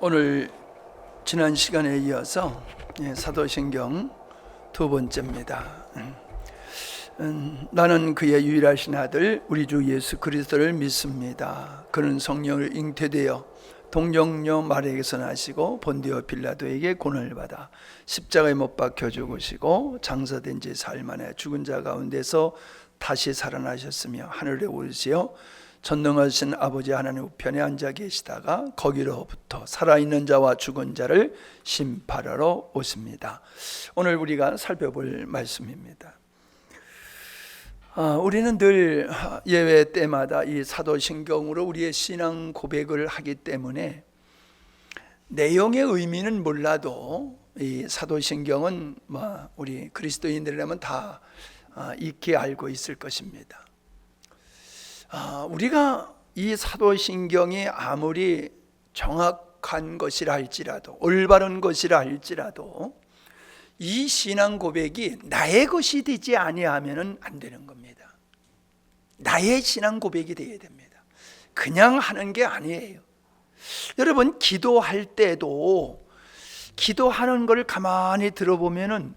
오늘 지난 시간에 이어서 사도신경 두 번째입니다. 나는 그의 유일하신 아들 우리 주 예수 그리스도를 믿습니다. 그는 성령을 잉태되어 동정녀 마리아에게서 나시고 본디오 빌라도에게 고난을 받아 십자가에 못 박혀 죽으시고 장사된 지 사흘 만에 죽은 자 가운데서 다시 살아나셨으며 하늘에 오르시어 전능하신 아버지 하나님 우편에 앉아 계시다가 거기로부터 살아있는 자와 죽은 자를 심판하러 오십니다. 오늘 우리가 살펴볼 말씀입니다. 우리는 늘 예외 때마다 이 사도신경으로 우리의 신앙 고백을 하기 때문에 내용의 의미는 몰라도 이 사도신경은 우리 그리스도인들이라면 다 익히 알고 있을 것입니다. 우리가 이 사도신경이 아무리 정확한 것이라 할지라도 올바른 것이라 할지라도 이 신앙 고백이 나의 것이 되지 아니하면 안 되는 겁니다. 나의 신앙 고백이 되어야 됩니다. 그냥 하는 게 아니에요. 여러분, 기도할 때도 기도하는 걸 가만히 들어보면은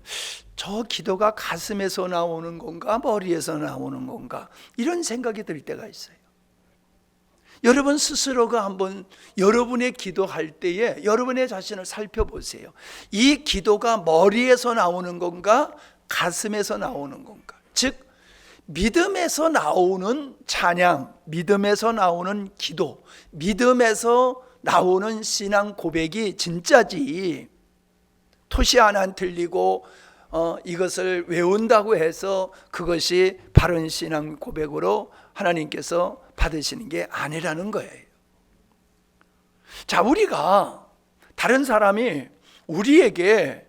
저 기도가 가슴에서 나오는 건가 머리에서 나오는 건가 이런 생각이 들 때가 있어요. 여러분 스스로가 한번 여러분의 기도할 때에 여러분의 자신을 살펴보세요. 이 기도가 머리에서 나오는 건가 가슴에서 나오는 건가. 즉 믿음에서 나오는 찬양, 믿음에서 나오는 기도, 믿음에서 나오는 신앙 고백이 진짜지, 토시 하나 안 틀리고 이것을 외운다고 해서 그것이 바른 신앙 고백으로 하나님께서 받으시는 게 아니라는 거예요. 자, 우리가 다른 사람이 우리에게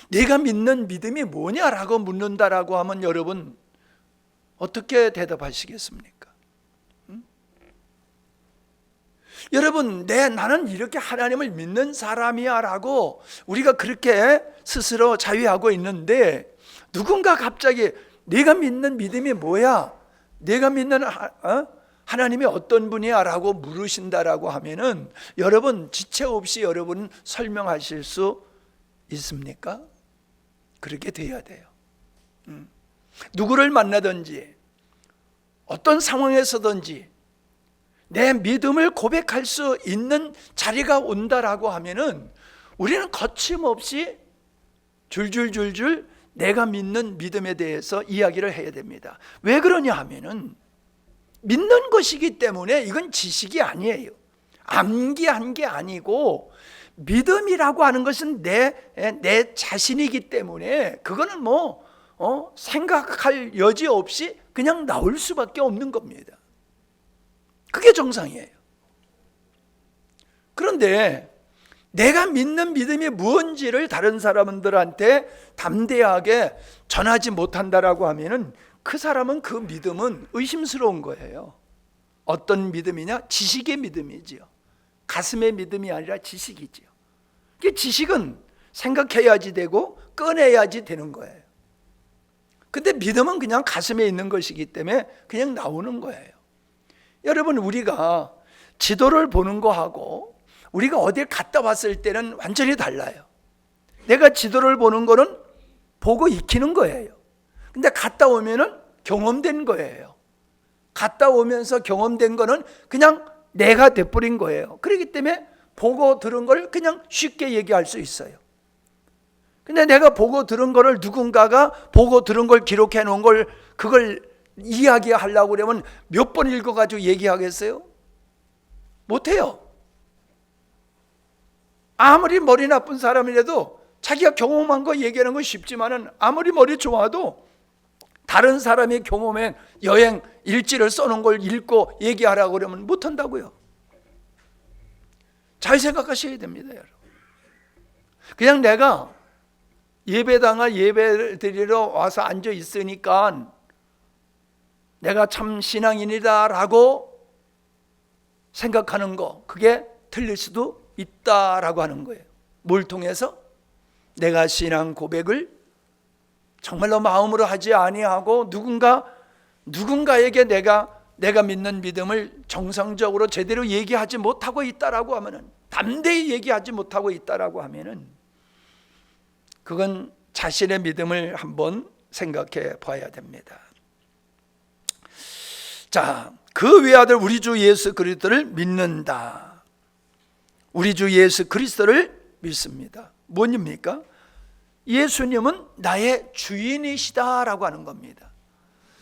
내가 믿는 믿음이 뭐냐라고 묻는다라고 하면 여러분 어떻게 대답하시겠습니까? 여러분, 나는 이렇게 하나님을 믿는 사람이야 라고 우리가 그렇게 스스로 자위하고 있는데 누군가 갑자기 내가 믿는 믿음이 뭐야? 내가 믿는 하나님이 어떤 분이야? 라고 물으신다라고 하면은 여러분 지체 없이 여러분 설명하실 수 있습니까? 그렇게 돼야 돼요. 누구를 만나든지 어떤 상황에서든지 내 믿음을 고백할 수 있는 자리가 온다라고 하면은 우리는 거침없이 줄줄줄줄 내가 믿는 믿음에 대해서 이야기를 해야 됩니다. 왜 그러냐 하면은 믿는 것이기 때문에 이건 지식이 아니에요. 암기한 게 아니고 믿음이라고 하는 것은 내 자신이기 때문에 그거는 생각할 여지 없이 그냥 나올 수밖에 없는 겁니다. 그게 정상이에요. 그런데 내가 믿는 믿음이 무엇인지를 다른 사람들한테 담대하게 전하지 못한다라고 하면은 그 사람은 그 믿음은 의심스러운 거예요. 어떤 믿음이냐? 지식의 믿음이지요. 가슴의 믿음이 아니라 지식이지요. 지식은 생각해야지 되고 꺼내야지 되는 거예요. 근데 믿음은 그냥 가슴에 있는 것이기 때문에 그냥 나오는 거예요. 여러분, 우리가 지도를 보는 거하고 우리가 어딜 갔다 왔을 때는 완전히 달라요. 내가 지도를 보는 거는 보고 익히는 거예요. 근데 갔다 오면은 경험된 거예요. 갔다 오면서 경험된 거는 그냥 내가 돼버린 거예요. 그렇기 때문에 보고 들은 걸 그냥 쉽게 얘기할 수 있어요. 근데 내가 보고 들은 거를 누군가가 보고 들은 걸 기록해 놓은 걸 그걸 이야기하려고 그러면 몇 번 읽어가지고 얘기하겠어요? 못해요. 아무리 머리 나쁜 사람이라도 자기가 경험한 거 얘기하는 건 쉽지만은 아무리 머리 좋아도 다른 사람이 경험한 여행 일지를 써놓은 걸 읽고 얘기하라고 그러면 못한다고요. 잘 생각하셔야 됩니다, 여러분. 그냥 내가 예배당을 예배 드리러 와서 앉아 있으니까 내가 참 신앙인이다 라고 생각하는 거, 그게 틀릴 수도 있다라고 하는 거예요. 뭘 통해서? 내가 신앙 고백을 정말로 마음으로 하지 아니하고 누군가에게 내가 믿는 믿음을 정상적으로 제대로 얘기하지 못하고 있다라고 하면은 담대히 얘기하지 못하고 있다라고 하면은 그건 자신의 믿음을 한번 생각해 봐야 됩니다. 자, 그 외아들 우리 주 예수 그리스도를 믿는다. 우리 주 예수 그리스도를 믿습니다. 뭐입니까? 예수님은 나의 주인이시다라고 하는 겁니다.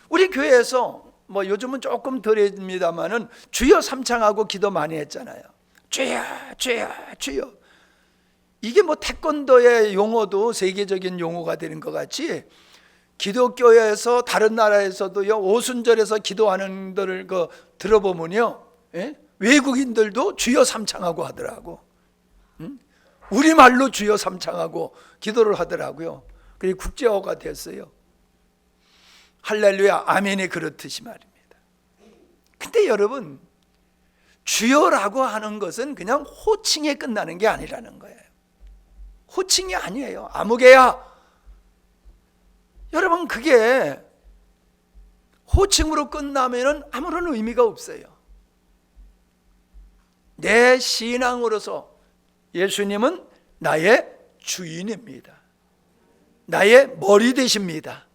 우리 교회에서 뭐 요즘은 조금 덜합니다만은 주여 삼창하고 기도 많이 했잖아요. 주여 주여 주여. 이게 뭐 태권도의 용어도 세계적인 용어가 되는 것 같이 기독교에서 다른 나라에서도요, 오순절에서 기도하는 들을 들어보면요, 외국인들도 주여 삼창하고 하더라고. 우리말로 주여 삼창하고 기도를 하더라고요. 그리고 국제어가 됐어요. 할렐루야 아멘이 그렇듯이 말입니다. 근데 여러분, 주여라고 하는 것은 그냥 호칭에 끝나는 게 아니라는 거예요. 호칭이 아니에요. 아무개야. 여러분, 그게 호칭으로 끝나면은 아무런 의미가 없어요. 내 신앙으로서 예수님은 나의 주인입니다. 나의 머리 되십니다.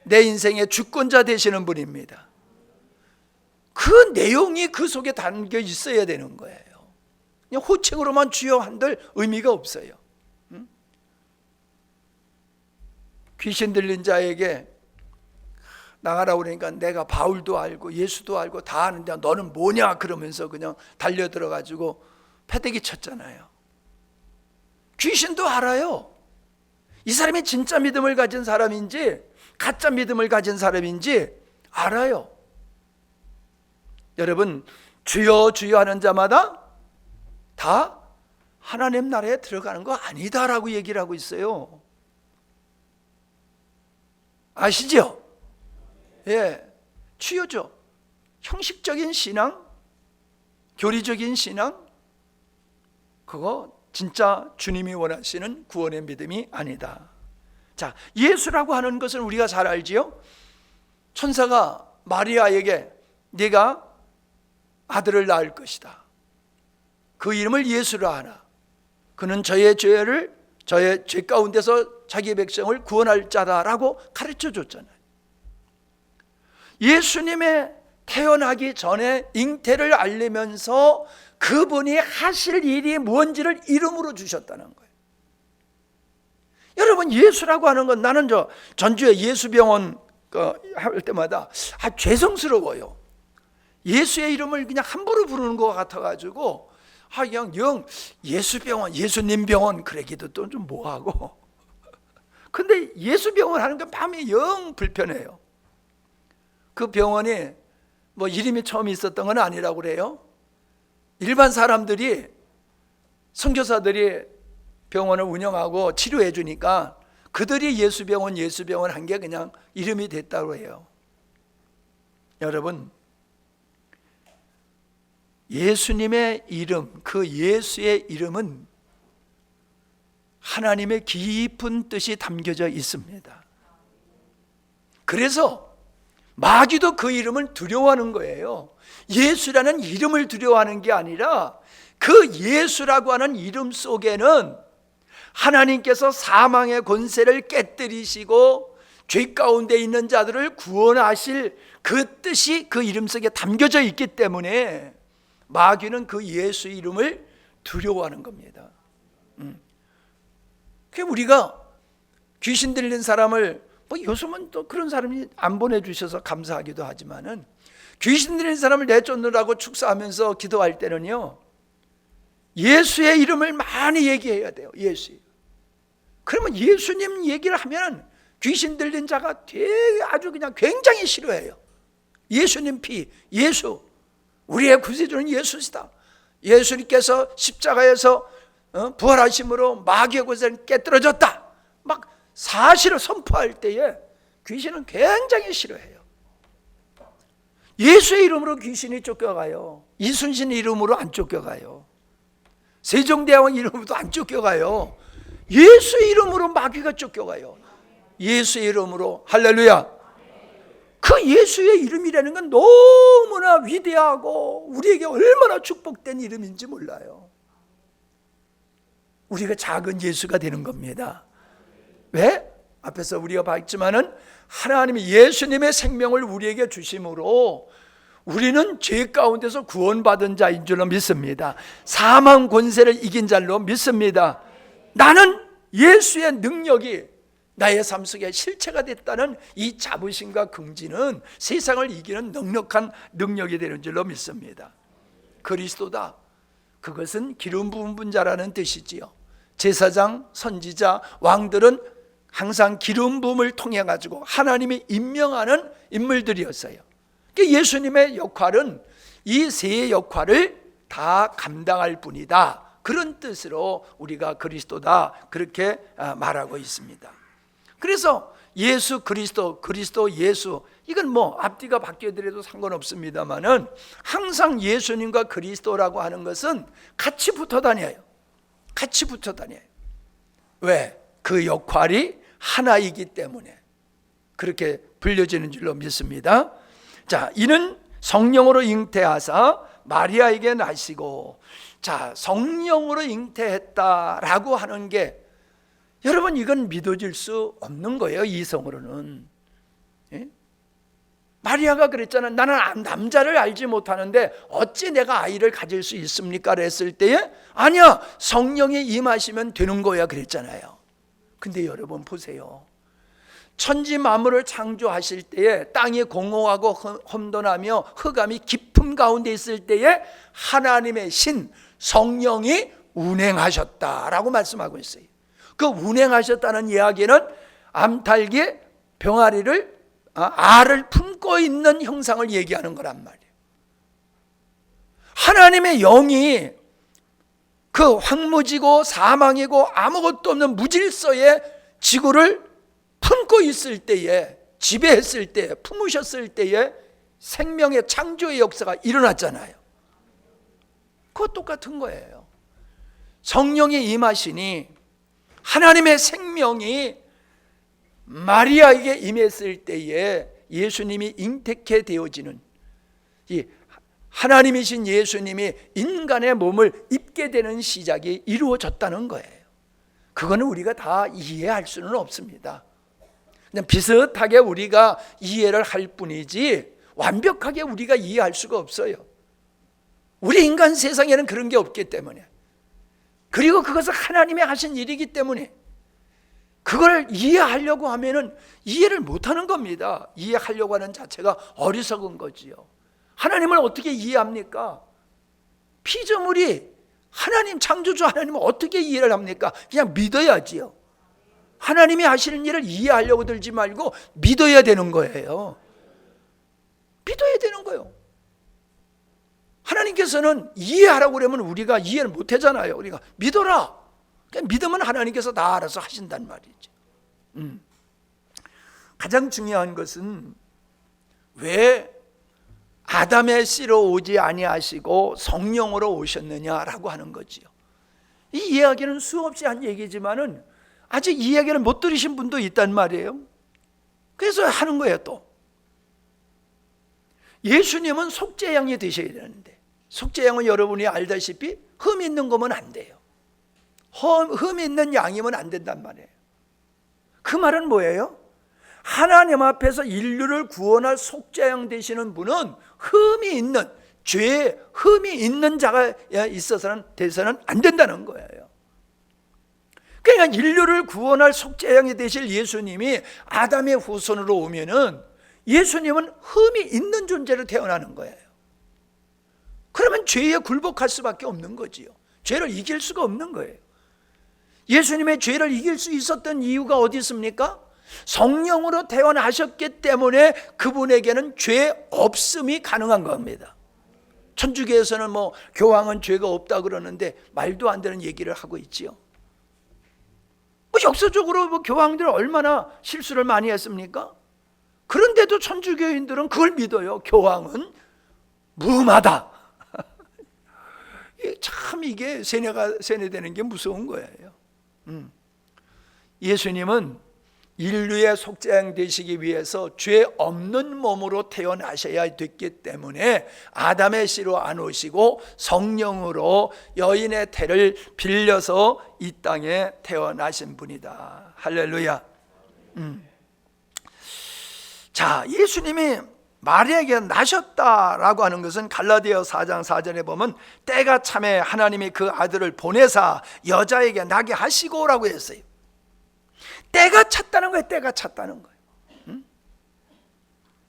내 인생의 주권자 되시는 분입니다. 그 내용이 그 속에 담겨 있어야 되는 거예요. 그냥 호칭으로만 주여 한들 의미가 없어요. 귀신 들린 자에게 나가라고 그러니까 내가 바울도 알고 예수도 알고 다 아는데 너는 뭐냐 그러면서 그냥 달려들어가지고 패대기 쳤잖아요. 귀신도 알아요. 이 사람이 진짜 믿음을 가진 사람인지 가짜 믿음을 가진 사람인지 알아요. 여러분, 주여 주여 하는 자마다 다 하나님 나라에 들어가는 거 아니다라고 얘기를 하고 있어요. 아시죠? 예, 주여죠. 형식적인 신앙, 교리적인 신앙, 그거 진짜 주님이 원하시는 구원의 믿음이 아니다. 자, 예수라고 하는 것은 우리가 잘 알지요? 천사가 마리아에게 네가 아들을 낳을 것이다. 그 이름을 예수라 하라. 그는 저의 죄를 저의 죄 가운데서 자기 백성을 구원할 자다라고 가르쳐 줬잖아요. 예수님의 태어나기 전에 잉태를 알리면서 그분이 하실 일이 뭔지를 이름으로 주셨다는 거예요. 여러분, 예수라고 하는 건 나는 전주에 예수병원 할 때마다 죄송스러워요. 예수의 이름을 그냥 함부로 부르는 것 같아가지고 그냥 영 예수병원, 예수님 병원 그러기도 또 좀 뭐하고. 근데 예수병원 하는 건 마음이 영 불편해요. 그 병원이 뭐 이름이 처음 있었던 건 아니라고 그래요. 일반 사람들이, 선교사들이 병원을 운영하고 치료해 주니까 그들이 예수병원 한 게 그냥 이름이 됐다고 해요. 여러분, 예수님의 이름, 그 예수의 이름은 하나님의 깊은 뜻이 담겨져 있습니다. 그래서 마귀도 그 이름을 두려워하는 거예요. 예수라는 이름을 두려워하는 게 아니라 그 예수라고 하는 이름 속에는 하나님께서 사망의 권세를 깨뜨리시고 죄 가운데 있는 자들을 구원하실 그 뜻이 그 이름 속에 담겨져 있기 때문에 마귀는 그 예수 이름을 두려워하는 겁니다. 우리가 귀신 들린 사람을 요즘은 또 그런 사람이 안 보내주셔서 감사하기도 하지만은 귀신 들린 사람을 내쫓느라고 축사하면서 기도할 때는요, 예수의 이름을 많이 얘기해야 돼요. 예수. 그러면 예수님 얘기를 하면 귀신 들린 자가 되게 아주 그냥 굉장히 싫어해요. 예수님 피, 예수, 우리의 구세주는 예수시다. 예수님께서 십자가에서 부활하심으로 마귀의 권세는 깨뜨려졌다. 막 사실을 선포할 때에 귀신은 굉장히 싫어해요. 예수의 이름으로 귀신이 쫓겨가요. 이순신 이름으로 안 쫓겨가요. 세종대왕 이름으로도 안 쫓겨가요. 예수의 이름으로 마귀가 쫓겨가요. 예수의 이름으로. 할렐루야. 그 예수의 이름이라는 건 너무나 위대하고 우리에게 얼마나 축복된 이름인지 몰라요. 우리가 작은 예수가 되는 겁니다. 왜? 앞에서 우리가 봤지만은 하나님이 예수님의 생명을 우리에게 주심으로 우리는 죄 가운데서 구원받은 자인 줄로 믿습니다. 사망 권세를 이긴 자로 믿습니다. 나는 예수의 능력이 나의 삶 속에 실체가 됐다는 이 자부심과 긍지는 세상을 이기는 넉넉한 능력이 되는 줄로 믿습니다. 그리스도다, 그것은 기름 부은 분자라는 뜻이지요. 제사장, 선지자, 왕들은 항상 기름 부음을 통해 가지고 하나님이 임명하는 인물들이었어요. 예수님의 역할은 이 세 역할을 다 감당할 뿐이다, 그런 뜻으로 우리가 그리스도다 그렇게 말하고 있습니다. 그래서 예수 그리스도, 그리스도 예수, 이건 뭐 앞뒤가 바뀌어더라도 상관없습니다만은 항상 예수님과 그리스도라고 하는 것은 같이 붙어 다녀요. 같이 붙어 다녀요. 왜? 그 역할이 하나이기 때문에 그렇게 불려지는 줄로 믿습니다. 자, 이는 성령으로 잉태하사 마리아에게 나시고, 자, 성령으로 잉태했다라고 하는 게 여러분 이건 믿어질 수 없는 거예요. 이성으로는. 예? 마리아가 그랬잖아요. 나는 남자를 알지 못하는데 어찌 내가 아이를 가질 수 있습니까? 그랬을 때에 아니야, 성령이 임하시면 되는 거야 그랬잖아요. 근데 여러분 보세요. 천지 만물을 창조하실 때에 땅이 공허하고 험돈하며 흑암이 깊음 가운데 있을 때에 하나님의 신 성령이 운행하셨다라고 말씀하고 있어요. 그 운행하셨다는 이야기는 암탉이 병아리를 알을 품고 있는 형상을 얘기하는 거란 말이에요. 하나님의 영이 그 황무지고 사망이고 아무것도 없는 무질서의 지구를 품고 있을 때에, 지배했을 때에, 품으셨을 때에 생명의 창조의 역사가 일어났잖아요. 그거 똑같은 거예요. 성령이 임하시니 하나님의 생명이 마리아에게 임했을 때에 예수님이 잉태케 되어지는, 이 하나님이신 예수님이 인간의 몸을 입게 되는 시작이 이루어졌다는 거예요. 그거는 우리가 다 이해할 수는 없습니다. 그냥 비슷하게 우리가 이해를 할 뿐이지 완벽하게 우리가 이해할 수가 없어요. 우리 인간 세상에는 그런 게 없기 때문에, 그리고 그것은 하나님이 하신 일이기 때문에 그걸 이해하려고 하면은 이해를 못하는 겁니다. 이해하려고 하는 자체가 어리석은 거지요. 하나님을 어떻게 이해합니까? 피조물이 하나님, 창조주 하나님을 어떻게 이해를 합니까? 그냥 믿어야지요. 하나님이 하시는 일을 이해하려고 들지 말고 믿어야 되는 거예요. 믿어야 되는 거예요. 하나님께서는 이해하라고 그러면 우리가 이해를 못 하잖아요. 우리가 믿어라, 그냥 믿으면 하나님께서 다 알아서 하신단 말이죠. 가장 중요한 것은 왜 아담의 씨로 오지 아니하시고 성령으로 오셨느냐라고 하는 거지요. 이 이야기는 수없이 한 얘기지만은 아직 이 이야기를 못 들으신 분도 있단 말이에요. 그래서 하는 거예요. 또 예수님은 속죄양이 되셔야 되는데, 속죄양은 여러분이 알다시피 흠 있는 거면 안 돼요. 흠 있는 양이면 안 된단 말이에요. 그 말은 뭐예요? 하나님 앞에서 인류를 구원할 속죄양 되시는 분은 흠이 있는, 죄에 흠이 있는 자가 있어서는 돼서는 안 된다는 거예요. 그러니까 인류를 구원할 속죄양이 되실 예수님이 아담의 후손으로 오면은 예수님은 흠이 있는 존재로 태어나는 거예요. 그러면 죄에 굴복할 수밖에 없는 거지요. 죄를 이길 수가 없는 거예요. 예수님의 죄를 이길 수 있었던 이유가 어디 있습니까? 성령으로 태어나셨기 때문에 그분에게는 죄 없음이 가능한 겁니다. 천주교에서는 뭐 교황은 죄가 없다 그러는데 말도 안 되는 얘기를 하고 있지요. 뭐 역사적으로 뭐 교황들 얼마나 실수를 많이 했습니까? 그런데도 천주교인들은 그걸 믿어요. 교황은 무음하다. 참 이게 세뇌되는 게 무서운 거예요. 예수님은 인류의 속죄양 되시기 위해서 죄 없는 몸으로 태어나셔야 됐기 때문에 아담의 씨로 안 오시고 성령으로 여인의 태를 빌려서 이 땅에 태어나신 분이다. 할렐루야. 자, 예수님이 마리아에게 나셨다라고 하는 것은 갈라디아 4장 4절에 보면 때가 참에 하나님이 그 아들을 보내사 여자에게 나게 하시고라고 했어요. 때가 찼다는 거예요. 때가 찼다는 거예요.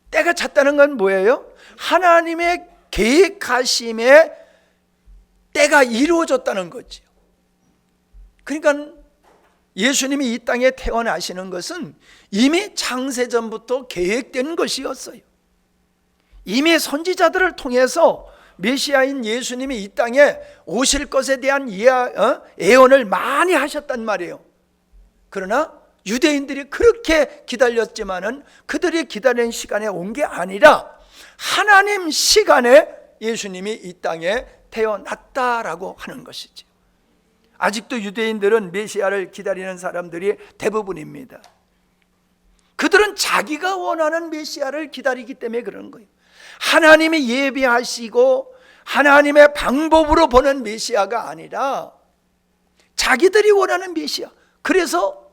때가 찼다는 건 뭐예요? 하나님의 계획하심에 때가 이루어졌다는 거죠. 그러니까 예수님이 이 땅에 태어나시는 것은 이미 창세전부터 계획된 것이었어요. 이미 선지자들을 통해서 메시아인 예수님이 이 땅에 오실 것에 대한 예언을 많이 하셨단 말이에요. 그러나 유대인들이 그렇게 기다렸지만은 그들이 기다린 시간에 온 게 아니라 하나님 시간에 예수님이 이 땅에 태어났다라고 하는 것이죠. 아직도 유대인들은 메시아를 기다리는 사람들이 대부분입니다. 그들은 자기가 원하는 메시아를 기다리기 때문에 그런 거예요. 하나님이 예비하시고 하나님의 방법으로 보는 메시아가 아니라 자기들이 원하는 메시아. 그래서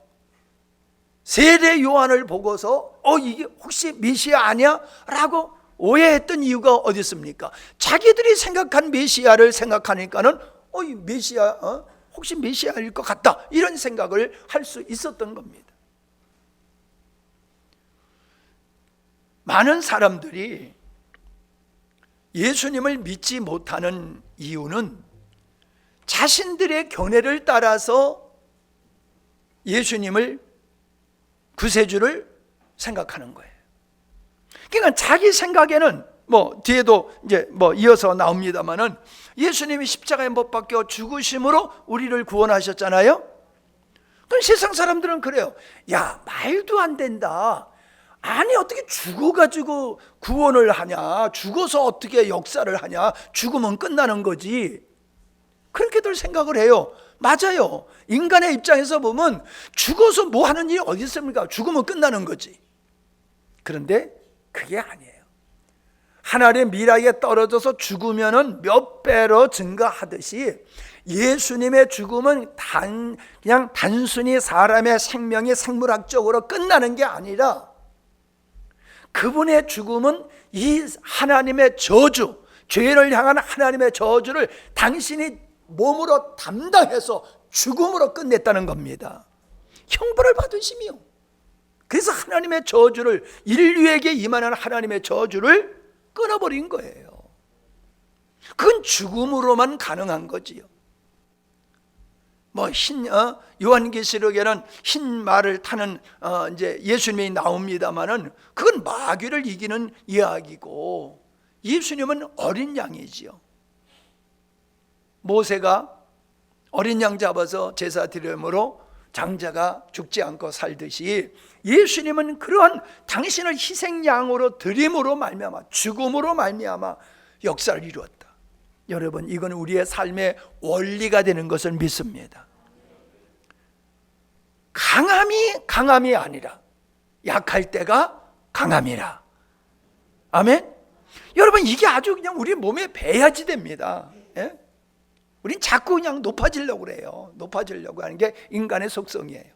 세례 요한을 보고서 이게 혹시 메시아 아니야? 라고 오해했던 이유가 어디 있습니까? 자기들이 생각한 메시아를 생각하니까는 이 메시아 혹시 메시아일 것 같다, 이런 생각을 할 수 있었던 겁니다. 많은 사람들이 예수님을 믿지 못하는 이유는 자신들의 견해를 따라서 예수님을 구세주를 생각하는 거예요. 그러니까 자기 생각에는 뒤에도 이제 이어서 나옵니다만은 예수님이 십자가에 못 박혀 죽으심으로 우리를 구원하셨잖아요. 그럼 세상 사람들은 그래요. 야, 말도 안 된다. 아니, 어떻게 죽어가지고 구원을 하냐? 죽어서 어떻게 역사를 하냐? 죽으면 끝나는 거지. 그렇게들 생각을 해요. 맞아요. 인간의 입장에서 보면 죽어서 뭐 하는 일이 어디 있습니까? 죽으면 끝나는 거지. 그런데 그게 아니에요. 하나님의 미락에 떨어져서 죽으면은 몇 배로 증가하듯이 예수님의 죽음은 그냥 단순히 사람의 생명이 생물학적으로 끝나는 게 아니라 그분의 죽음은 이 하나님의 저주, 죄를 향한 하나님의 저주를 당신이 몸으로 담당해서 죽음으로 끝냈다는 겁니다. 형벌을 받으시며, 그래서 하나님의 저주를, 인류에게 임하는 하나님의 저주를 끊어버린 거예요. 그건 죽음으로만 가능한 거지요. 요한계시록에는 흰 말을 타는 이제 예수님이 나옵니다만은 그건 마귀를 이기는 이야기고, 예수님은 어린 양이지요. 모세가 어린 양 잡아서 제사 드림으로 장자가 죽지 않고 살듯이 예수님은 그러한 당신을 희생양으로 드림으로 말미암아, 죽음으로 말미암아 역사를 이루었다. 여러분, 이건 우리의 삶의 원리가 되는 것을 믿습니다. 강함이 아니라 약할 때가 강함이라. 아멘. 여러분, 이게 아주 그냥 우리 몸에 배야지 됩니다. 예? 우린 자꾸 그냥 높아지려고 그래요. 높아지려고 하는 게 인간의 속성이에요.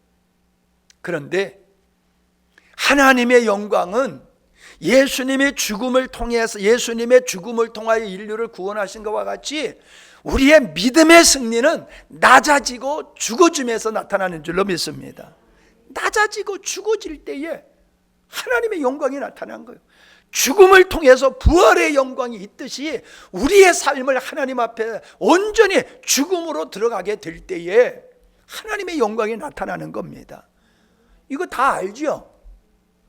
그런데 하나님의 영광은 예수님의 죽음을 통하여 인류를 구원하신 것과 같이 우리의 믿음의 승리는 낮아지고 죽어짐에서 나타나는 줄로 믿습니다. 낮아지고 죽어질 때에 하나님의 영광이 나타난 거예요. 죽음을 통해서 부활의 영광이 있듯이 우리의 삶을 하나님 앞에 온전히 죽음으로 들어가게 될 때에 하나님의 영광이 나타나는 겁니다. 이거 다 알죠?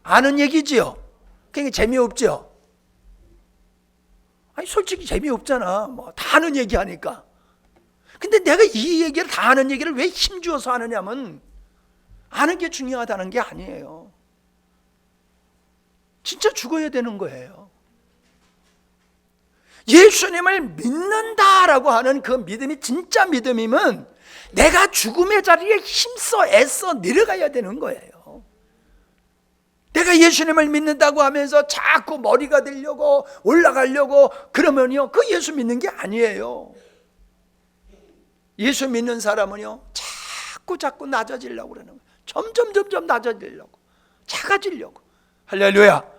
아는 얘기지요? 그러니까 재미없죠? 아니, 솔직히 재미없잖아. 다 아는 얘기 하니까. 근데 내가 이 얘기를 다 아는 얘기를 왜 힘주어서 하느냐면 아는 게 중요하다는 게 아니에요. 진짜 죽어야 되는 거예요. 예수님을 믿는다라고 하는 그 믿음이 진짜 믿음이면 내가 죽음의 자리에 힘써 애써 내려가야 되는 거예요. 내가 예수님을 믿는다고 하면서 자꾸 머리가 되려고 올라가려고 그러면요, 그 예수 믿는 게 아니에요. 예수 믿는 사람은요, 자꾸 낮아지려고 그러는 거예요. 점점 낮아지려고, 작아지려고. 할렐루야.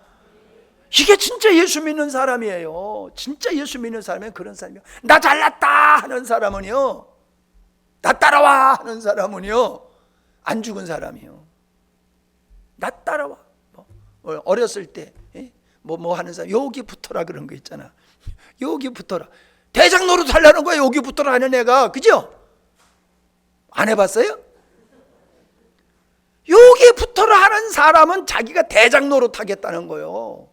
이게 진짜 예수 믿는 사람이에요. 진짜 예수 믿는 사람은 그런 사람이에요. 나 잘났다 하는 사람은요, 나 따라와 하는 사람은요, 안 죽은 사람이에요. 나 따라와. 어렸을 때 뭐 하는 사람, 여기 붙어라 그런 거 있잖아. 여기 붙어라. 대장 노릇 하려는 거야. 여기 붙어라 하는 애가. 그죠? 안 해봤어요? 여기 붙어라 하는 사람은 자기가 대장 노릇 하겠다는 거예요.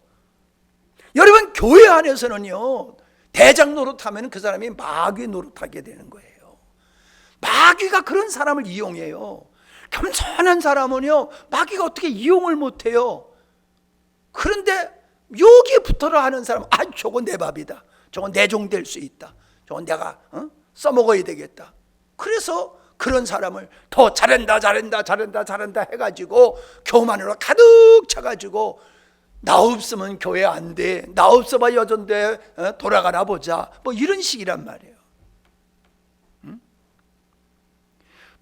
여러분, 교회 안에서는요, 대장 노릇 하면 그 사람이 마귀 노릇 하게 되는 거예요. 마귀가 그런 사람을 이용해요. 겸손한 사람은요, 마귀가 어떻게 이용을 못해요. 그런데 여기 붙어라 하는 사람은, 저건 내 밥이다, 저건 내 종 될 수 있다, 저건 내가 써먹어야 되겠다. 그래서 그런 사람을 더 잘한다 해가지고 교만으로 가득 차가지고, 나 없으면 교회 안 돼, 나 없어봐 여전대, 돌아가나 보자, 뭐 이런 식이란 말이에요.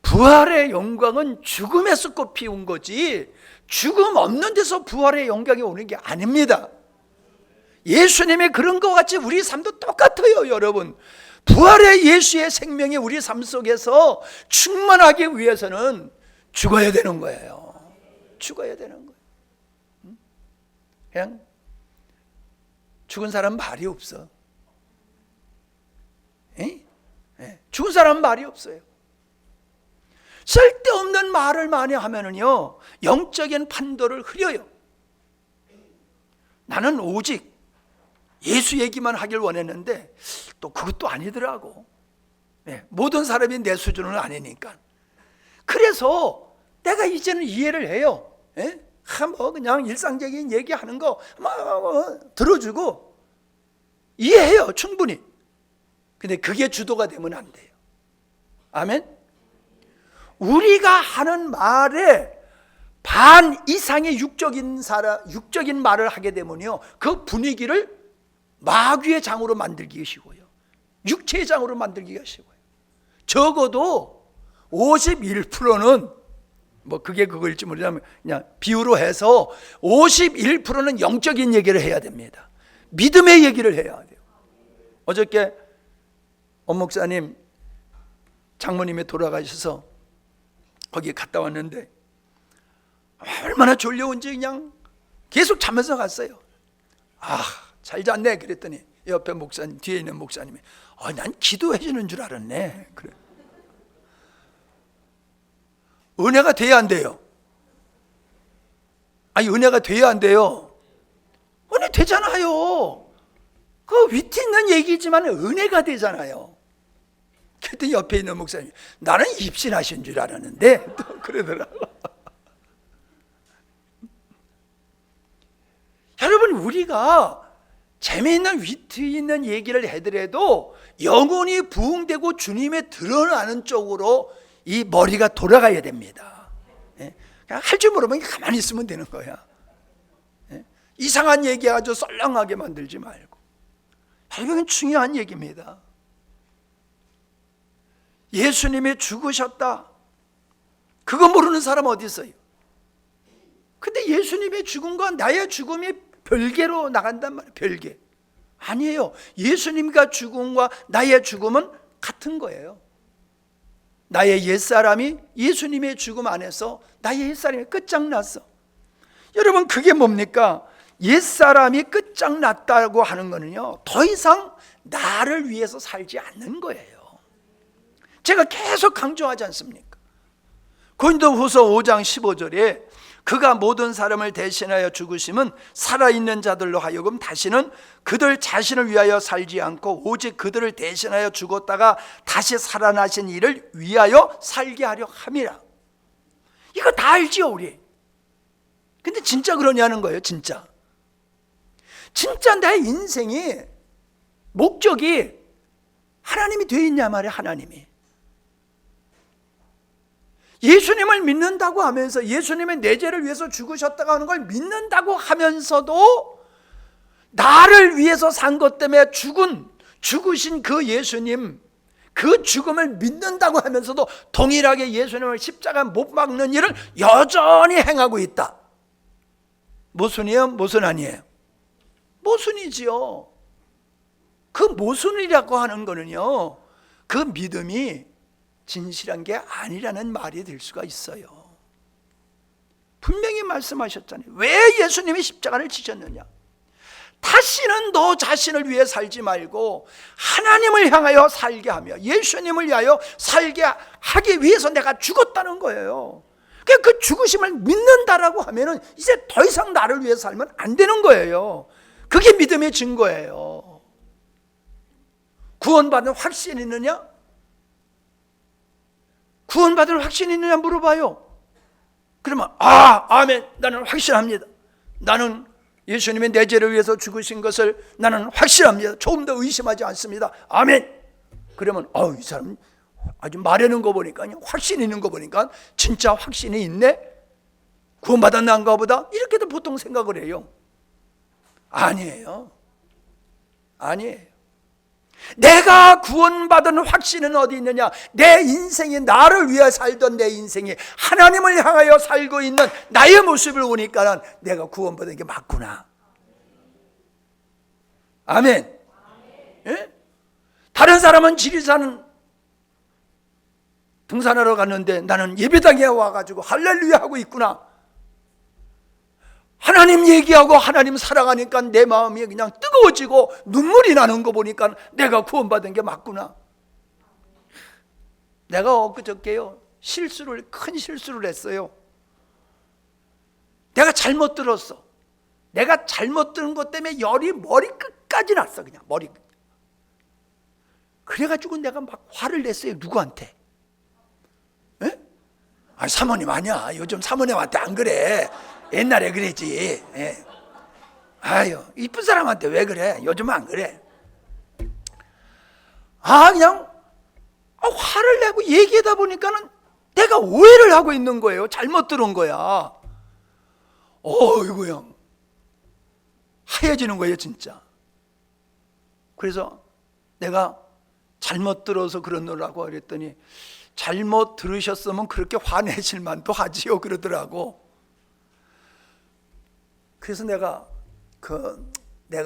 부활의 영광은 죽음에서 꽃피운 거지, 죽음 없는 데서 부활의 영광이 오는 게 아닙니다. 예수님의 그런 것 같이 우리 삶도 똑같아요. 여러분, 부활의 예수의 생명이 우리 삶 속에서 충만하기 위해서는 죽어야 되는 거예요. 죽어야 되는 거예요. 그냥 죽은 사람 말이 없어. 죽은 사람은 말이 없어요. 쓸데없는 말을 많이 하면은요, 영적인 판도를 흐려요. 나는 오직 예수 얘기만 하길 원했는데 또 그것도 아니더라고. 모든 사람이 내 수준은 아니니까. 그래서 내가 이제는 이해를 해요. 뭐 그냥 일상적인 얘기하는 거 들어주고 이해해요, 충분히. 근데 그게 주도가 되면 안 돼요. 아멘. 우리가 하는 말에 반 이상의 육적인 말을 하게 되면요, 그 분위기를 마귀의 장으로 만들기 쉬워요. 육체의 장으로 만들기가 쉬워요. 적어도 51%는 뭐 그게 그거일지 모르지만 그냥 비유로 해서 51%는 영적인 얘기를 해야 됩니다. 믿음의 얘기를 해야 돼요. 어저께 엄 목사님, 장모님이 돌아가셔서 거기 갔다 왔는데 얼마나 졸려온지 그냥 계속 자면서 갔어요. 잘 잤네 그랬더니 옆에 목사님, 뒤에 있는 목사님이 난 기도해 주는 줄 알았네. 그래. 은혜가 돼야 안 돼요? 은혜가 돼야 안 돼요? 은혜 되잖아요. 그 위트 있는 얘기지만 은혜가 되잖아요. 그랬더니 옆에 있는 목사님이 나는 입신하신 줄 알았는데 또 그러더라고. 여러분, 우리가 재미있는 위트 있는 얘기를 해더라도 영혼이 부흥되고 주님의 드러나는 쪽으로 이 머리가 돌아가야 됩니다. 그냥 할 줄 모르면 가만히 있으면 되는 거야. 이상한 얘기 아주 썰렁하게 만들지 말고. 이건 중요한 얘기입니다. 예수님이 죽으셨다, 그거 모르는 사람 어디 있어요? 근데 예수님의 죽음과 나의 죽음이 별개로 나간단 말이에요. 별개. 아니에요. 예수님과 죽음과 나의 죽음은 같은 거예요. 나의 옛사람이 예수님의 죽음 안에서 나의 옛사람이 끝장났어. 여러분, 그게 뭡니까? 옛사람이 끝장났다고 하는 거는요, 더 이상 나를 위해서 살지 않는 거예요. 제가 계속 강조하지 않습니까? 고린도후서 5장 15절에 그가 모든 사람을 대신하여 죽으심은 살아있는 자들로 하여금 다시는 그들 자신을 위하여 살지 않고 오직 그들을 대신하여 죽었다가 다시 살아나신 이를 위하여 살게 하려 함이라. 이거 다 알지요, 우리. 근데 진짜 그러냐는 거예요. 진짜 내 인생이 목적이 하나님이 되어 있냐 말이에요. 하나님이. 예수님을 믿는다고 하면서, 예수님의 내 죄를 위해서 죽으셨다고 하는 걸 믿는다고 하면서도 나를 위해서 산 것 때문에 죽으신 그 예수님, 그 죽음을 믿는다고 하면서도 동일하게 예수님을 십자가에 못 박는 일을 여전히 행하고 있다. 모순이에요? 모순 아니에요? 모순이지요. 그 모순이라고 하는 거는요, 그 믿음이 진실한 게 아니라는 말이 될 수가 있어요. 분명히 말씀하셨잖아요. 왜 예수님이 십자가를 지셨느냐? 다시는 너 자신을 위해 살지 말고 하나님을 향하여 살게 하며 예수님을 위하여 살게 하기 위해서 내가 죽었다는 거예요. 그 죽으심을 믿는다라고 하면은 이제 더 이상 나를 위해 살면 안 되는 거예요. 그게 믿음의 증거예요. 구원받는 확신이 있느냐? 구원받을 확신이 있느냐 물어봐요. 그러면 아멘, 나는 확신합니다. 나는 예수님의 내 죄를 위해서 죽으신 것을 나는 확신합니다. 조금 더 의심하지 않습니다. 아멘. 그러면 이 사람 아주 말하는 거 보니까, 확신 있는 거 보니까 진짜 확신이 있네? 구원받았는가 보다? 이렇게도 보통 생각을 해요. 아니에요. 아니에요. 내가 구원받은 확신은 어디 있느냐? 내 인생이, 나를 위해 살던 내 인생이 하나님을 향하여 살고 있는 나의 모습을 보니까 내가 구원받은 게 맞구나. 아멘. 예? 다른 사람은 지리산 등산하러 갔는데 나는 예배당에 와가지고 할렐루야 하고 있구나. 하나님 얘기하고 하나님 사랑하니까 내 마음이 그냥 뜨거워지고 눈물이 나는 거 보니까 내가 구원받은 게 맞구나. 내가 엊그저께요, 큰 실수를 했어요. 내가 잘못 들었어. 내가 잘못 들은 것 때문에 열이 머리 끝까지 났어. 그냥 머리. 그래가지고 내가 막 화를 냈어요. 누구한테? 에? 사모님 아니야. 요즘 사모님한테 안 그래. 옛날에 그랬지. 예. 아유, 이쁜 사람한테 왜 그래? 요즘은 안 그래. 그냥 화를 내고 얘기하다 보니까는 내가 오해를 하고 있는 거예요. 잘못 들은 거야. 이거 하얘지는 거예요, 진짜. 그래서 내가 잘못 들어서 그러느라고 그랬더니, 잘못 들으셨으면 그렇게 화내실 만도 하지요, 그러더라고. 그래서 내가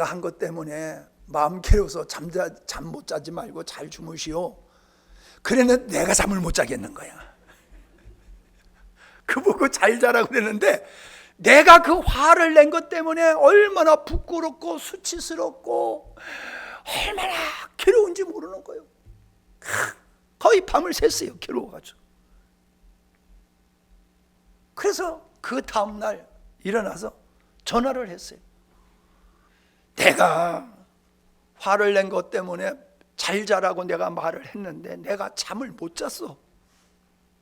한 것 때문에 마음 괴로워서 잠 못 자지 말고 잘 주무시오. 그랬는데 내가 잠을 못 자겠는 거야. 그 보고 잘 자라고 그랬는데 내가 그 화를 낸 것 때문에 얼마나 부끄럽고 수치스럽고 얼마나 괴로운지 모르는 거예요. 거의 밤을 샜어요, 괴로워가지고. 그래서 그 다음날 일어나서 전화를 했어요. 내가 화를 낸 것 때문에 잘 자라고 내가 말을 했는데 내가 잠을 못 잤어.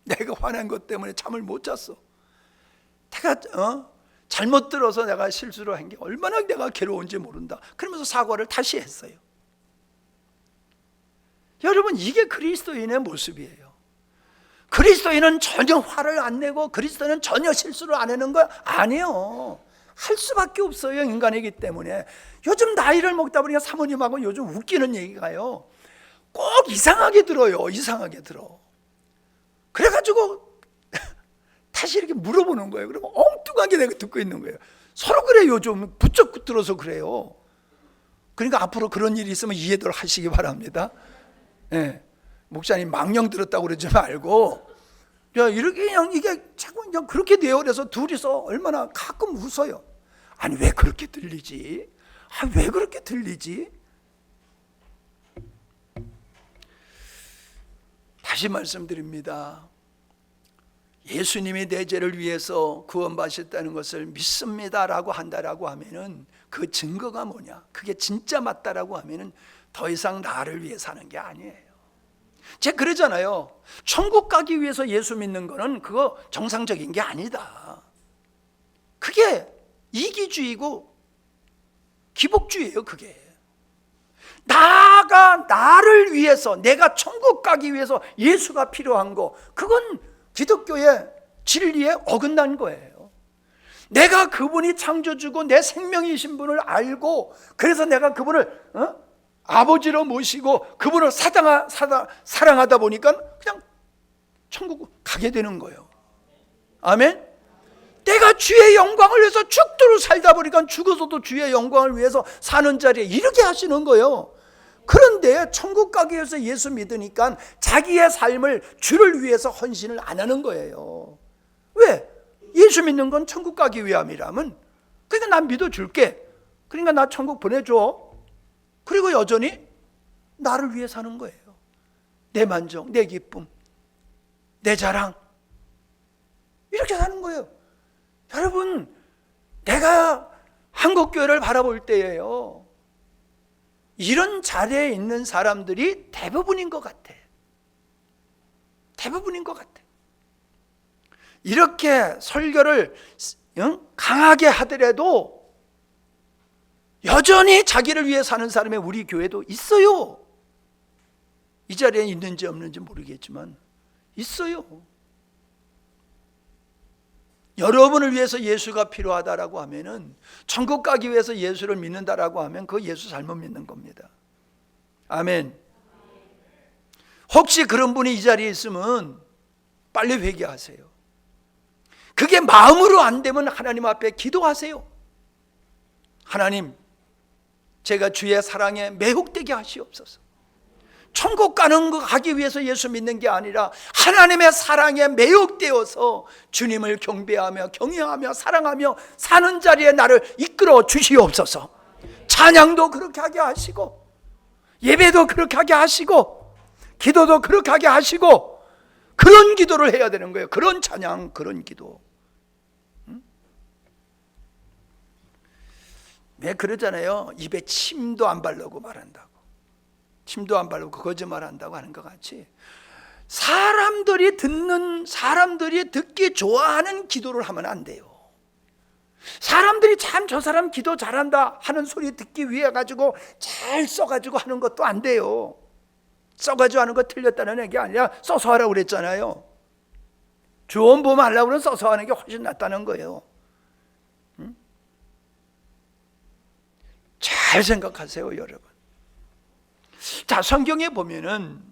내가 화낸 것 때문에 잠을 못 잤어. 내가 잘못 들어서 내가 실수를 한 게 얼마나 내가 괴로운지 모른다. 그러면서 사과를 다시 했어요. 여러분, 이게 그리스도인의 모습이에요. 그리스도인은 전혀 화를 안 내고 그리스도인은 전혀 실수를 안 하는 거 아니에요. 할 수밖에 없어요, 인간이기 때문에. 요즘 나이를 먹다 보니까 사모님하고 요즘 웃기는 얘기가요, 꼭 이상하게 들어요. 이상하게 들어. 그래가지고 다시 이렇게 물어보는 거예요. 그러면 엉뚱하게 내가 듣고 있는 거예요. 서로 그래요. 요즘 부쩍 들어서 그래요. 그러니까 앞으로 그런 일이 있으면 이해들 하시기 바랍니다. 네. 목사님 망령 들었다고 그러지 말고, 이렇게 그냥 이게 자꾸 그냥 그렇게 돼요. 그래서 둘이서 얼마나 가끔 웃어요. 아니, 왜 그렇게 들리지? 왜 그렇게 들리지? 다시 말씀드립니다. 예수님이 내 죄를 위해서 구원받으셨다는 것을 믿습니다라고 한다라고 하면은 그 증거가 뭐냐? 그게 진짜 맞다라고 하면은 더 이상 나를 위해 사는 게 아니에요. 제가 그러잖아요. 천국 가기 위해서 예수 믿는 거는 그거 정상적인 게 아니다. 그게 이기주의고 기복주의예요. 그게 나를 위해서, 내가 천국 가기 위해서 예수가 필요한 거, 그건 기독교의 진리에 어긋난 거예요. 내가 그분이 창조주고 내 생명이신 분을 알고, 그래서 내가 그분을 아버지로 모시고 그분을 사랑하다 보니까 그냥 천국 가게 되는 거예요. 아멘. 내가 주의 영광을 위해서 죽도록 살다 보니까 죽어서도 주의 영광을 위해서 사는 자리에 이르게 하시는 거예요. 그런데 천국 가기 위해서 예수 믿으니까 자기의 삶을 주를 위해서 헌신을 안 하는 거예요. 왜? 예수 믿는 건 천국 가기 위함이라면, 그러니까 난 믿어줄게, 그러니까 나 천국 보내줘. 그리고 여전히 나를 위해 사는 거예요. 내 만족, 내 기쁨, 내 자랑, 이렇게 사는 거예요. 여러분, 내가 한국교회를 바라볼 때예요, 이런 자리에 있는 사람들이 대부분인 것 같아. 대부분인 것 같아. 이렇게 설교를 강하게 하더라도 여전히 자기를 위해 사는 사람이 우리 교회도 있어요. 이 자리에 있는지 없는지 모르겠지만 있어요. 여러분을 위해서 예수가 필요하다라고 하면은, 천국 가기 위해서 예수를 믿는다라고 하면 그 예수 잘못 믿는 겁니다. 아멘. 혹시 그런 분이 이 자리에 있으면 빨리 회개하세요. 그게 마음으로 안 되면 하나님 앞에 기도하세요. 하나님, 제가 주의 사랑에 매혹되게 하시옵소서. 천국 가기 위해서 예수 믿는 게 아니라 하나님의 사랑에 매혹되어서 주님을 경배하며 경외하며 사랑하며 사는 자리에 나를 이끌어 주시옵소서. 찬양도 그렇게 하게 하시고, 예배도 그렇게 하게 하시고, 기도도 그렇게 하게 하시고, 그런 기도를 해야 되는 거예요. 그런 찬양, 그런 기도. 왜 그러잖아요. 입에 침도 안 바르고 말한다고. 침도 안 바르고 거짓말한다고 하는 것 같이, 사람들이 듣기 좋아하는 기도를 하면 안 돼요. 사람들이 참 저 사람 기도 잘한다 하는 소리 듣기 위해 가지고 잘 써가지고 하는 것도 안 돼요. 써가지고 하는 거 틀렸다는 얘기 아니라 써서 하라고 그랬잖아요. 좋은 보면 하려고 그러면 써서 하는 게 훨씬 낫다는 거예요. 잘 생각하세요, 여러분. 자, 성경에 보면은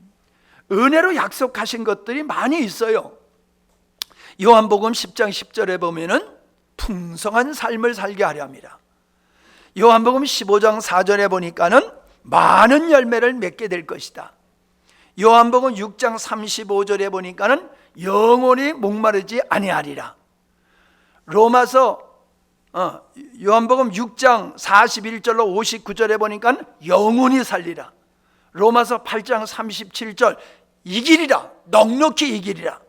은혜로 약속하신 것들이 많이 있어요. 요한복음 10장 10절에 보면은 풍성한 삶을 살게 하려 합니다. 요한복음 15장 4절에 보니까는 많은 열매를 맺게 될 것이다. 요한복음 6장 35절에 보니까는 영원히 목마르지 아니하리라. 요한복음 6장 41절로 59절에 보니까 영원히 살리라. 로마서 8장 37절 이기리라, 넉넉히 이기리라.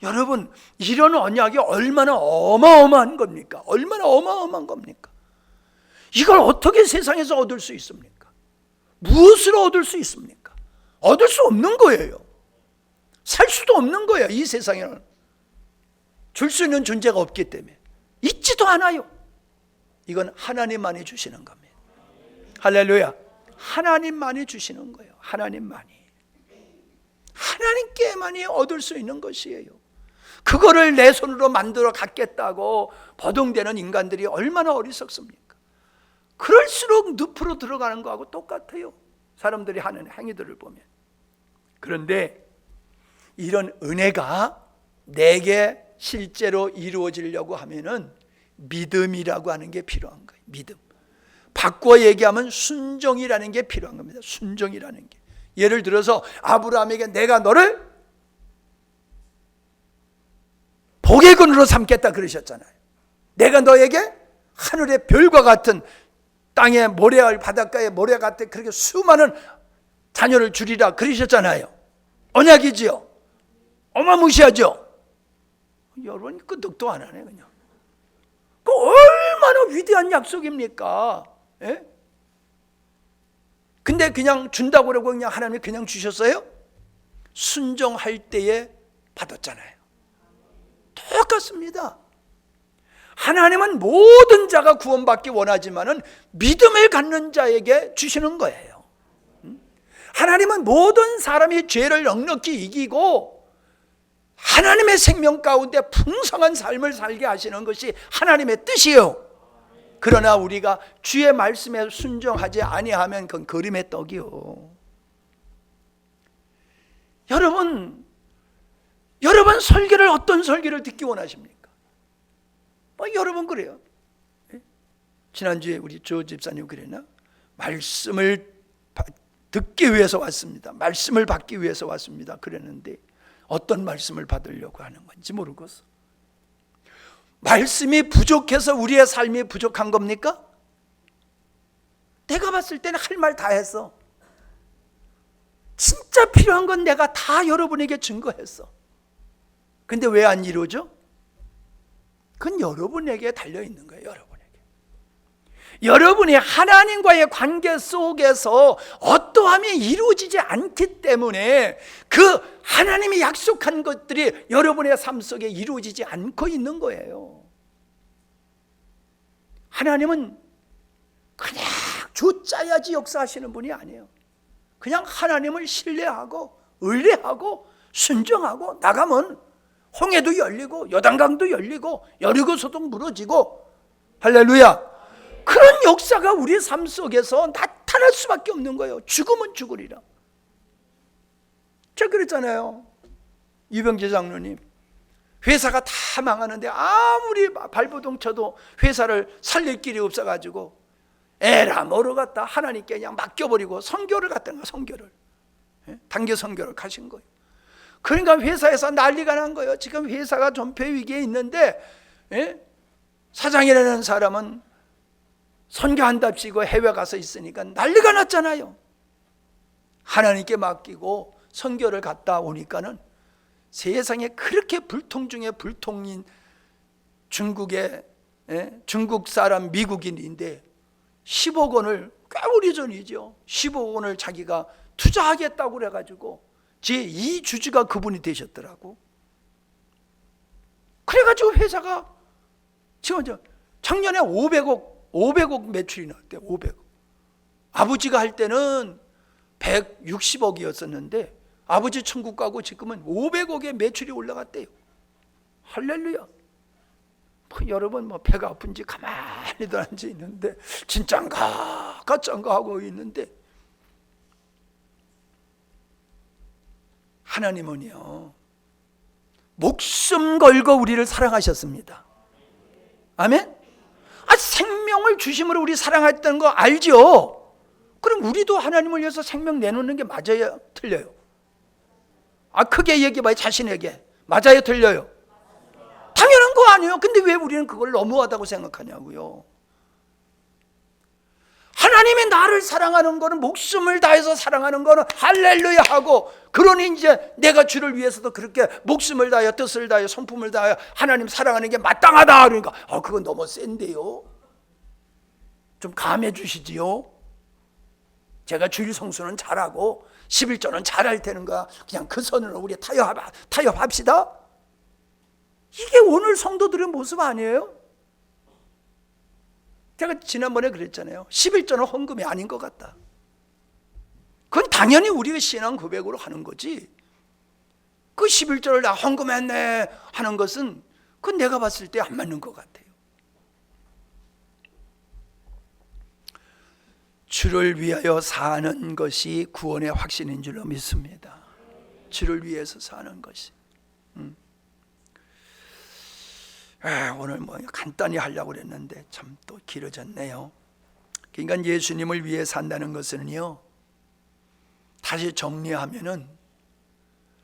여러분, 이런 언약이 얼마나 어마어마한 겁니까? 얼마나 어마어마한 겁니까? 이걸 어떻게 세상에서 얻을 수 있습니까? 무엇으로 얻을 수 있습니까? 얻을 수 없는 거예요. 살 수도 없는 거예요. 이 세상에는 줄 수 있는 존재가 없기 때문에 있지도 않아요. 이건 하나님만이 주시는 겁니다. 할렐루야. 하나님만이 주시는 거예요. 하나님께만이 얻을 수 있는 것이에요. 그거를 내 손으로 만들어 갖겠다고 버둥대는 인간들이 얼마나 어리석습니까? 그럴수록 늪으로 들어가는 거하고 똑같아요. 사람들이 하는 행위들을 보면. 그런데 이런 은혜가 내게 실제로 이루어지려고 하면은 믿음이라고 하는 게 필요한 거예요. 믿음. 바꿔 얘기하면 순종이라는 게 필요한 겁니다. 순종이라는 게. 예를 들어서 아브라함에게 내가 너를 복의근으로 삼겠다 그러셨잖아요. 내가 너에게 하늘의 별과 같은 땅의 모래알 바닷가의 모래 같은 그렇게 수많은 자녀를 주리라 그러셨잖아요. 언약이지요. 어마무시하죠. 여러분 끄덕도 안 하네 그냥. 그 얼마나 위대한 약속입니까? 예? 근데 그냥 준다고 그러고 그냥 하나님이 그냥 주셨어요? 순종할 때에 받았잖아요. 똑같습니다. 하나님은 모든 자가 구원받기 원하지만은 믿음을 갖는 자에게 주시는 거예요. 하나님은 모든 사람이 죄를 넉넉히 이기고 하나님의 생명 가운데 풍성한 삶을 살게 하시는 것이 하나님의 뜻이요. 그러나 우리가 주의 말씀에 순종하지 아니하면 그건 그림의 떡이요. 여러분 설교를 어떤 설교를 듣기 원하십니까? 여러분 그래요. 지난주에 우리 조 집사님 그랬나? 말씀을 듣기 위해서 왔습니다. 말씀을 받기 위해서 왔습니다. 그랬는데 어떤 말씀을 받으려고 하는 건지 모르겠어. 말씀이 부족해서 우리의 삶이 부족한 겁니까? 내가 봤을 때는 할 말 다 했어. 진짜 필요한 건 내가 다 여러분에게 증거했어. 근데 왜 안 이루어져? 그건 여러분에게 달려있는 거예요. 여러분이 하나님과의 관계 속에서 어떠함이 이루어지지 않기 때문에 그 하나님이 약속한 것들이 여러분의 삶 속에 이루어지지 않고 있는 거예요. 하나님은 그냥 줬짜야지 역사하시는 분이 아니에요. 그냥 하나님을 신뢰하고 의뢰하고 순종하고 나가면 홍해도 열리고 요단강도 열리고 여리고서도 무너지고, 할렐루야. 그런 역사가 우리 삶 속에서 나타날 수밖에 없는 거예요. 죽으면 죽으리라. 제가 그랬잖아요. 유병재 장로님, 회사가 다 망하는데 아무리 발버둥 쳐도 회사를 살릴 길이 없어가지고 에라 뭐로 갔다 하나님께 그냥 맡겨버리고 선교를 갔다가 선교를 단기 선교를 가신 거예요. 그러니까 회사에서 난리가 난 거예요. 지금 회사가 전폐 위기에 있는데 사장이라는 사람은 선교한답시고 해외 가서 있으니까 난리가 났잖아요. 하나님께 맡기고 선교를 갔다 오니까는 세상에 그렇게 불통 중에 불통인 중국 사람 미국인인데 10억 원을 꽤 오래전이죠. 10억 원을 자기가 투자하겠다고 그래가지고 제2주주가 그분이 되셨더라고. 그래가지고 회사가 지금 작년에 500억 매출이 나왔대요. 500억. 아버지가 할 때는 160억이었었는데 아버지 천국 가고 지금은 500억의 매출이 올라갔대요. 할렐루야. 여러분 배가 아픈지 가만히도 앉아 있는데 진짠가 가짠가 하고 있는데, 하나님은요 목숨 걸고 우리를 사랑하셨습니다. 아멘. 생명을 주심으로 우리 사랑했다는 거 알죠? 그럼 우리도 하나님을 위해서 생명 내놓는 게 맞아요? 틀려요? 크게 얘기해봐요. 자신에게. 맞아요? 틀려요? 당연한 거 아니에요. 근데 왜 우리는 그걸 너무하다고 생각하냐고요. 하나님이 나를 사랑하는 거는, 목숨을 다해서 사랑하는 거는 할렐루야 하고, 그러니 이제 내가 주를 위해서도 그렇게 목숨을 다하여 뜻을 다하여 성품을 다하여 하나님 사랑하는 게 마땅하다. 그러니까 그건 너무 센데요. 좀 감해 주시지요. 제가 주일 성수는 잘하고 11조는 잘할 테는 거야. 그냥 그 선으로 우리 타협합시다. 이게 오늘 성도들의 모습 아니에요? 제가 지난번에 그랬잖아요. 11조는 헌금이 아닌 것 같다. 그건 당연히 우리의 신앙 고백으로 하는 거지. 그 11조를 나 헌금했네 하는 것은 그건 내가 봤을 때 안 맞는 것 같아요. 주를 위하여 사는 것이 구원의 확신인 줄로 믿습니다. 주를 위해서 사는 것이. 오늘 간단히 하려고 그랬는데 참 또 길어졌네요. 그러니까 예수님을 위해 산다는 것은요, 다시 정리하면은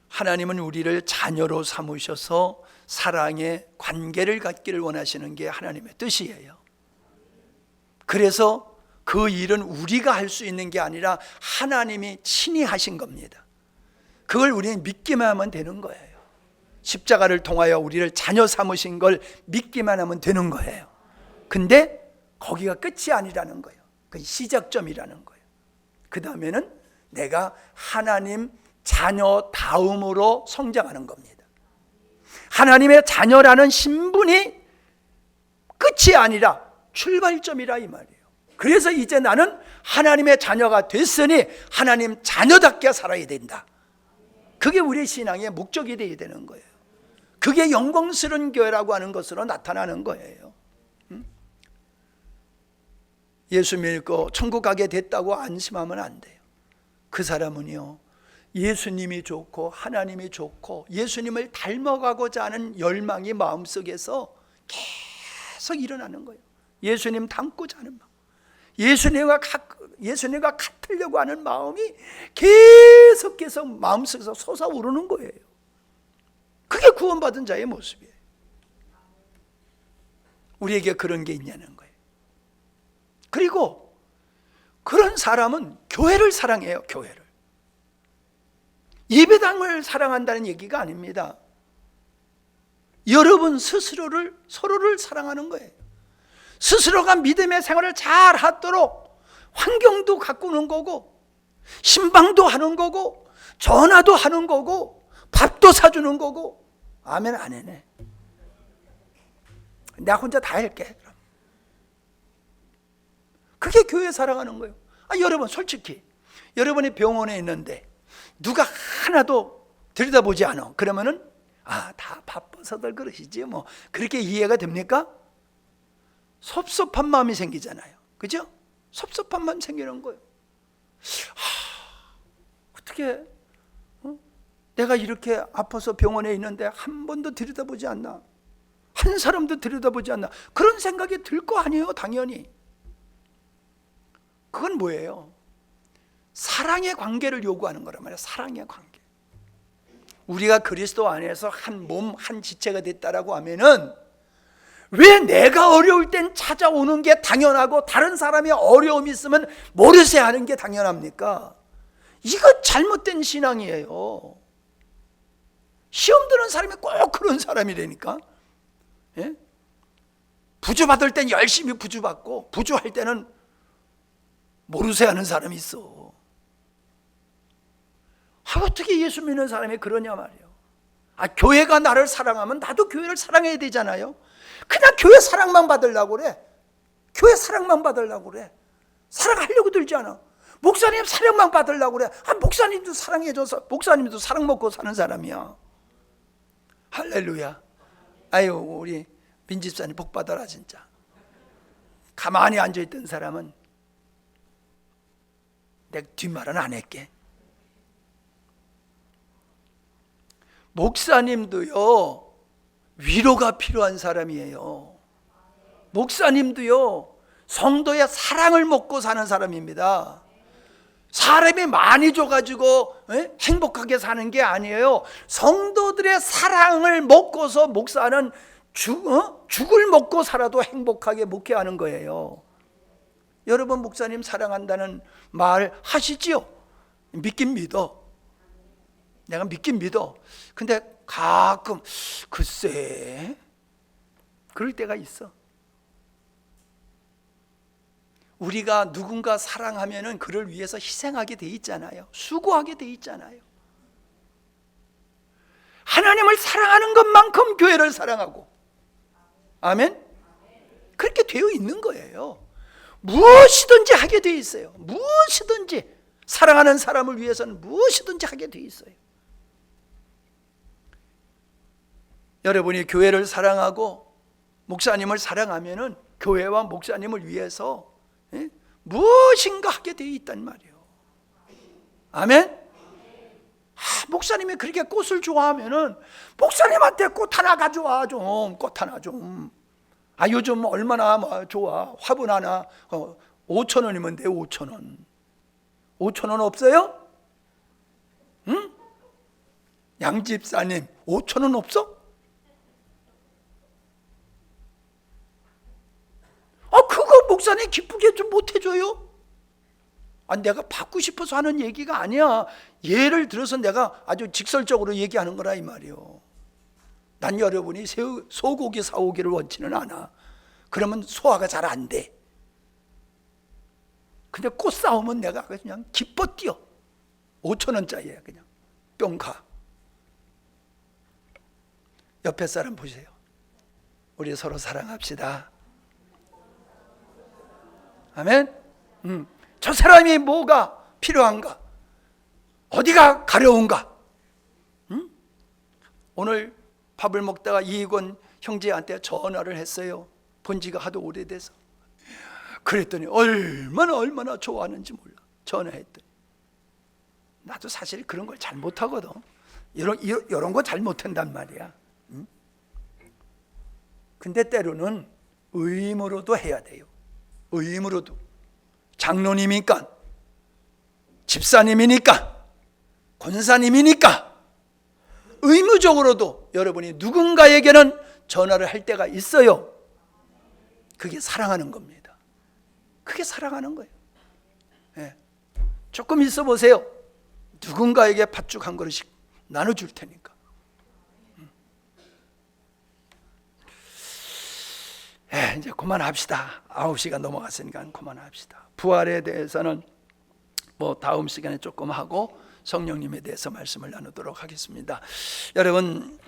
하나님은 우리를 자녀로 삼으셔서 사랑의 관계를 갖기를 원하시는 게 하나님의 뜻이에요. 그래서 그 일은 우리가 할 수 있는 게 아니라 하나님이 친히 하신 겁니다. 그걸 우리는 믿기만 하면 되는 거예요. 십자가를 통하여 우리를 자녀 삼으신 걸 믿기만 하면 되는 거예요. 근데 거기가 끝이 아니라는 거예요. 그 시작점이라는 거예요. 그 다음에는 내가 하나님 자녀다움으로 성장하는 겁니다. 하나님의 자녀라는 신분이 끝이 아니라 출발점이라 이 말이에요. 그래서 이제 나는 하나님의 자녀가 됐으니 하나님 자녀답게 살아야 된다. 그게 우리 신앙의 목적이 되어야 되는 거예요. 그게 영광스러운 교회라고 하는 것으로 나타나는 거예요. 예수 믿고 천국 가게 됐다고 안심하면 안 돼요. 그 사람은요, 예수님이 좋고 하나님이 좋고 예수님을 닮아가고자 하는 열망이 마음속에서 계속 일어나는 거예요. 예수님 닮고자 하는 마음, 예수님과 같으려고 하는 마음이 계속 마음속에서 솟아오르는 거예요. 그게 구원받은 자의 모습이에요. 우리에게 그런 게 있냐는 거예요. 그리고 그런 사람은 교회를 사랑해요. 교회를. 예배당을 사랑한다는 얘기가 아닙니다. 여러분 스스로를, 서로를 사랑하는 거예요. 스스로가 믿음의 생활을 잘 하도록 환경도 가꾸는 거고, 신방도 하는 거고, 전화도 하는 거고, 밥도 사주는 거고. 아멘 안 해네. 내가 혼자 다 할게. 그럼. 그게 교회 사랑하는 거예요. 여러분 솔직히 여러분이 병원에 있는데 누가 하나도 들여다보지 않아. 그러면은 다 바빠서들 그러시지 뭐, 그렇게 이해가 됩니까? 섭섭한 마음이 생기잖아요. 그죠? 섭섭한 마음 생기는 거예요. 어떻게 내가 이렇게 아파서 병원에 있는데 한 번도 들여다보지 않나? 한 사람도 들여다보지 않나? 그런 생각이 들 거 아니에요. 당연히. 그건 뭐예요? 사랑의 관계를 요구하는 거란 말이에요. 사랑의 관계. 우리가 그리스도 안에서 한 몸, 한 지체가 됐다라고 하면은 왜 내가 어려울 땐 찾아오는 게 당연하고 다른 사람이 어려움이 있으면 모르세요 하는 게 당연합니까? 이거 잘못된 신앙이에요. 시험 드는 사람이 꼭 그런 사람이라니까. 예? 부주 받을 땐 열심히 부주 받고 부주할 때는 모르세요 하는 사람이 있어. 어떻게 예수 믿는 사람이 그러냐 말이에요. 교회가 나를 사랑하면 나도 교회를 사랑해야 되잖아요. 그냥 교회 사랑만 받으려고 그래. 교회 사랑만 받으려고 그래. 사랑하려고 들지 않아. 목사님 사랑만 받으려고 그래. 목사님도 사랑해줘서, 목사님도 사랑 먹고 사는 사람이야. 할렐루야. 우리 민집사님 복 받아라 진짜. 가만히 앉아있던 사람은 내가 뒷말은 안 할게. 목사님도요, 위로가 필요한 사람이에요. 목사님도요, 성도의 사랑을 먹고 사는 사람입니다. 사람이 많이 줘가지고 행복하게 사는 게 아니에요. 성도들의 사랑을 먹고서 목사는 죽을 먹고 살아도 행복하게 목회하는 거예요. 여러분 목사님 사랑한다는 말 하시지요? 믿긴 믿어. 내가 믿긴 믿어. 근데 가끔 글쎄 그럴 때가 있어. 우리가 누군가 사랑하면은 그를 위해서 희생하게 돼 있잖아요. 수고하게 돼 있잖아요. 하나님을 사랑하는 것만큼 교회를 사랑하고, 아멘? 그렇게 되어 있는 거예요. 무엇이든지 하게 돼 있어요. 무엇이든지 사랑하는 사람을 위해서는 무엇이든지 하게 돼 있어요. 여러분이 교회를 사랑하고 목사님을 사랑하면은 교회와 목사님을 위해서 무엇인가 하게 되어 있단 말이에요. 아멘? 목사님이 그렇게 꽃을 좋아하면은 목사님한테 꽃 하나 가져와 좀. 꽃 하나 좀. 요즘 얼마나 좋아. 화분 하나 5,000원이면 돼. 5,000원. 5,000원 없어요? 응? 양집사님 5,000원 없어? 그거 목사님 기쁘게 좀 못해줘요? 내가 받고 싶어서 하는 얘기가 아니야. 예를 들어서 내가 아주 직설적으로 얘기하는 거라 이 말이요. 난 여러분이 소고기 사오기를 원치는 않아. 그러면 소화가 잘 안 돼. 근데 꽃 사오면 내가 그냥 기뻐 뛰어. 5,000원짜리야 그냥. 뿅 가. 옆에 사람 보세요. 우리 서로 사랑합시다. 아멘? 저 사람이 뭐가 필요한가? 어디가 가려운가? 오늘 밥을 먹다가 이익원 형제한테 전화를 했어요. 본 지가 하도 오래돼서. 그랬더니 얼마나 좋아하는지 몰라. 전화했더니. 나도 사실 그런 걸 잘 못하거든. 이런 거 잘 못한단 말이야. 응? 근데 때로는 의무로도 해야 돼요. 의무로도. 장로님이니까, 집사님이니까, 권사님이니까 의무적으로도 여러분이 누군가에게는 전화를 할 때가 있어요. 그게 사랑하는 겁니다. 그게 사랑하는 거예요. 네. 조금 있어 보세요. 누군가에게 팥죽 한 그릇씩 나눠줄 테니까. 이제 그만합시다. 9시가 넘어갔으니까 그만합시다. 부활에 대해서는 뭐 다음 시간에 조금 하고 성령님에 대해서 말씀을 나누도록 하겠습니다. 여러분,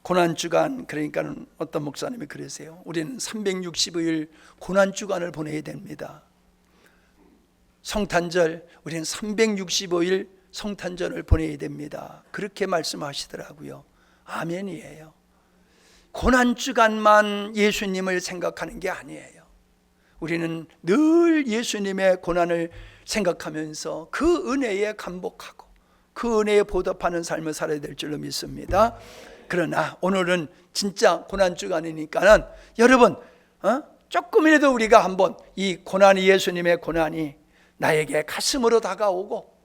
고난주간, 그러니까 어떤 목사님이 그러세요. 우리는 365일 고난주간을 보내야 됩니다. 성탄절, 우리는 365일 성탄절을 보내야 됩니다. 그렇게 말씀하시더라고요. 아멘이에요. 고난주간만 예수님을 생각하는 게 아니에요. 우리는 늘 예수님의 고난을 생각하면서 그 은혜에 감복하고 그 은혜에 보답하는 삶을 살아야 될 줄로 믿습니다. 그러나 오늘은 진짜 고난주간이니까는 여러분, 조금이라도 우리가 한번 이 고난이, 예수님의 고난이 나에게 가슴으로 다가오고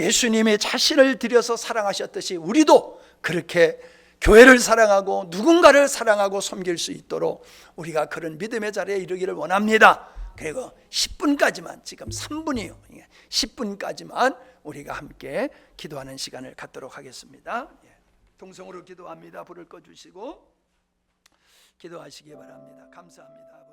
예수님이 자신을 들여서 사랑하셨듯이 우리도 그렇게 교회를 사랑하고 누군가를 사랑하고 섬길 수 있도록 우리가 그런 믿음의 자리에 이르기를 원합니다. 그리고 10분까지만, 지금 3분이요 10분까지만 우리가 함께 기도하는 시간을 갖도록 하겠습니다. 동성으로 기도합니다. 불을 꺼주시고 기도하시기 바랍니다. 감사합니다.